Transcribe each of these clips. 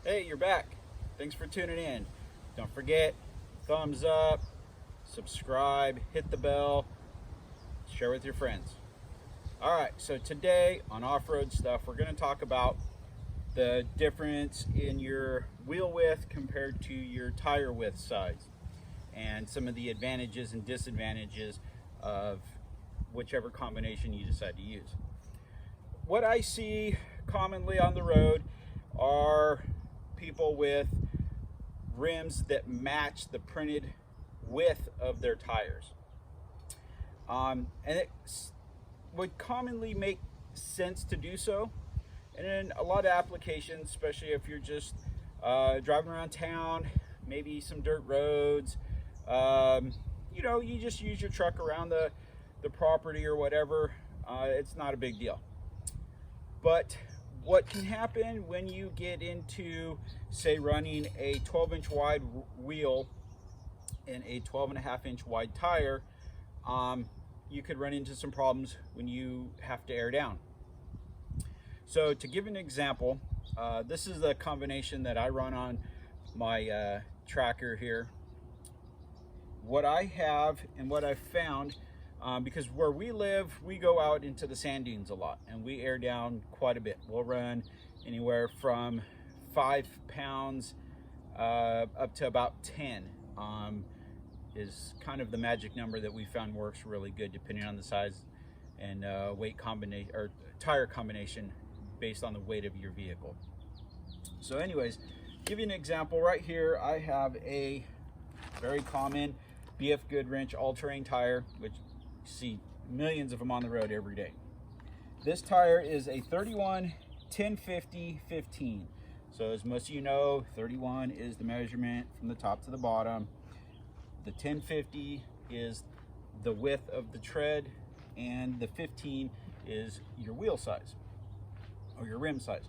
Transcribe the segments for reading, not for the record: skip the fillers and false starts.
Hey, you're back. Thanks for tuning in. Don't forget, thumbs up, subscribe, hit the bell, share with your friends. All right, so today on off-road stuff, we're going to talk about the difference in your wheel width compared to your tire width size and some of the advantages and disadvantages of whichever combination you decide to use. What I see commonly on the road are people with rims that match the printed width of their tires. And it would commonly make sense to do so. And in a lot of applications, especially if you're just driving around town, maybe some dirt roads, you just use your truck around the property or whatever, it's not a big deal. But what can happen when you get into, say, running a 12-inch wide wheel and a 12.5-inch wide tire, you could run into some problems when you have to air down. So to give an example, this is the combination that I run on my tracker here. What I have and what I've found, because where we live, we go out into the sand dunes a lot and we air down quite a bit. We'll run anywhere from 5 pounds up to about 10 is kind of the magic number that we found works really good depending on the size and weight combination or tire combination based on the weight of your vehicle. So anyways, give you an example right here. I have a very common BF Goodwrench all-terrain tire, which you see millions of them on the road every day. This tire is a 31 1050 15. So as most of you know, 31 is the measurement from the top to the bottom. The 1050 is the width of the tread, and the 15 is your wheel size or your rim size.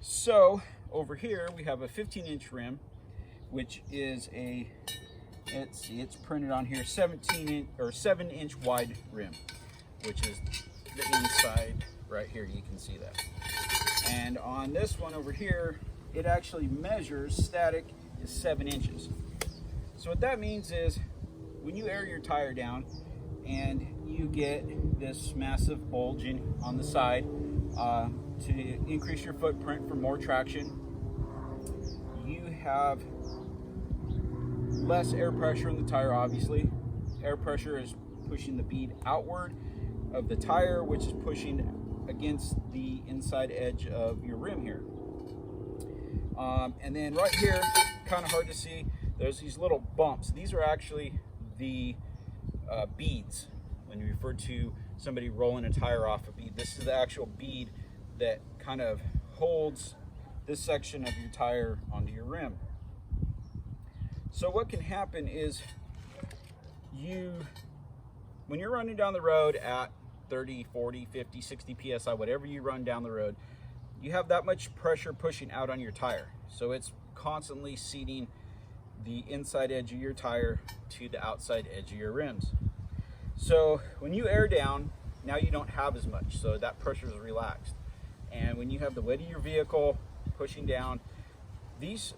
So over here we have a 15-inch rim, which is a, let's see, it's printed on here 7-inch wide rim, which is the inside right here. You can see that. And on this one over here, it actually measures static is 7 inches. So what that means is when you air your tire down and you get this massive bulging on the side to increase your footprint for more traction, you have less air pressure in the tire. Obviously, air pressure is pushing the bead outward of the tire, which is pushing against the inside edge of your rim here. And then right here, kind of hard to see, there's these little bumps. These are actually the beads. When you refer to somebody rolling a tire off a bead, this is the actual bead that kind of holds this section of your tire onto your rim. So what can happen is when you're running down the road at 30, 40, 50, 60 PSI, whatever you run down the road, you have that much pressure pushing out on your tire. So it's constantly seating the inside edge of your tire to the outside edge of your rims. So when you air down, now you don't have as much, so that pressure is relaxed. And when you have the weight of your vehicle pushing down, this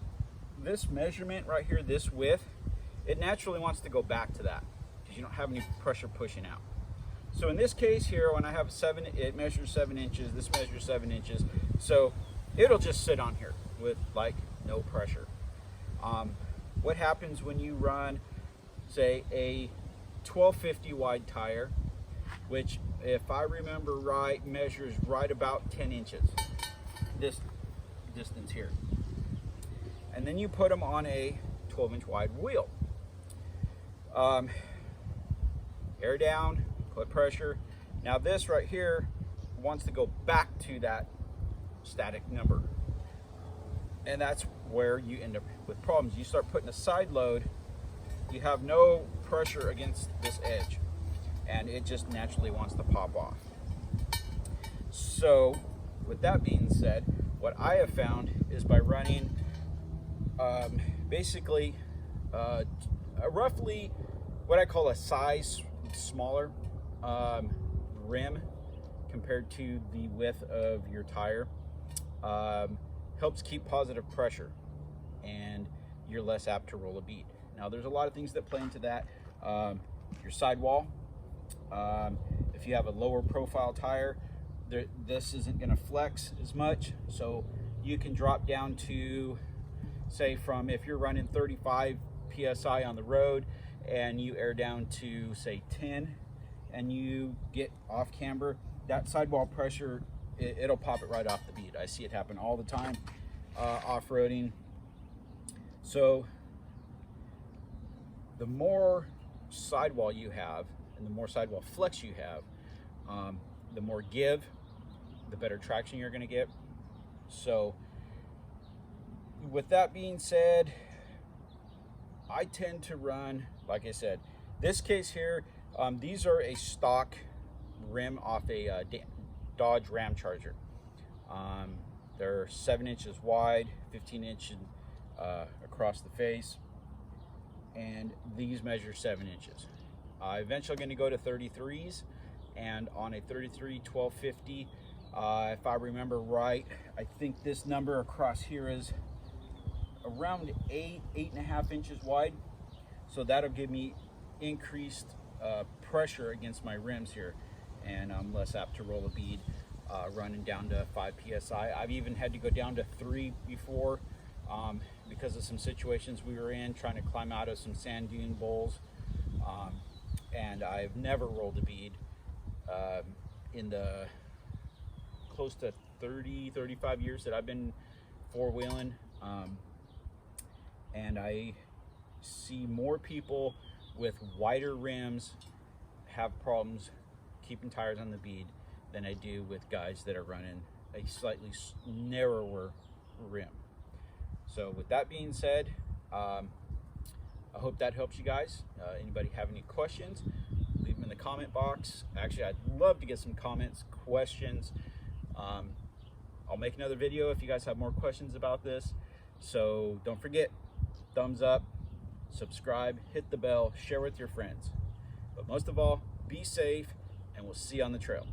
measurement right here, this width, it naturally wants to go back to that because you don't have any pressure pushing out. So in this case here, when I have 7, it measures 7 inches, this measures 7 inches. So it'll just sit on here with like no pressure. What happens when you run, say, a 1250 wide tire, which if I remember right, measures right about 10 inches, this distance here. And then you put them on a 12-inch wide wheel. Air down, put pressure. Now this right here wants to go back to that static number. And that's where you end up with problems. You start putting a side load, you have no pressure against this edge, and it just naturally wants to pop off. So with that being said, what I have found is by running basically roughly what I call a size smaller rim compared to the width of your tire, helps keep positive pressure, and you're less apt to roll a bead. Now there's a lot of things that play into that. Your sidewall, if you have a lower profile tire, this isn't going to flex as much, so you can drop down to, say, from, if you're running 35 psi on the road and you air down to, say, 10, and you get off camber, that sidewall pressure, it'll pop it right off the bead. I see it happen all the time off-roading. So the more sidewall you have and the more sidewall flex you have, the more give, the better traction you're going to get. So with that being said, I tend to run, like I said, this case here, these are a stock rim off a Dodge Ram Charger. They're 7 inches wide, 15 inches across the face, and these measure 7 inches. Eventually going to go to 33s, and on a 33 1250, if I remember right, I think this number across here is around 8.5 inches wide. So that'll give me increased pressure against my rims here, and I'm less apt to roll a bead running down to 5 psi. I've even had to go down to 3 before because of some situations we were in, trying to climb out of some sand dune bowls, and I've never rolled a bead in the close to 30-35 years that I've been four-wheeling, and I see more people with wider rims have problems keeping tires on the bead than I do with guys that are running a slightly narrower rim. So with that being said, I hope that helps you guys. Anybody have any questions, leave them in the comment box. Actually, I'd love to get some comments, questions. I'll make another video if you guys have more questions about this. So don't forget, thumbs up, subscribe, hit the bell, share with your friends. But most of all, be safe, and we'll see you on the trail.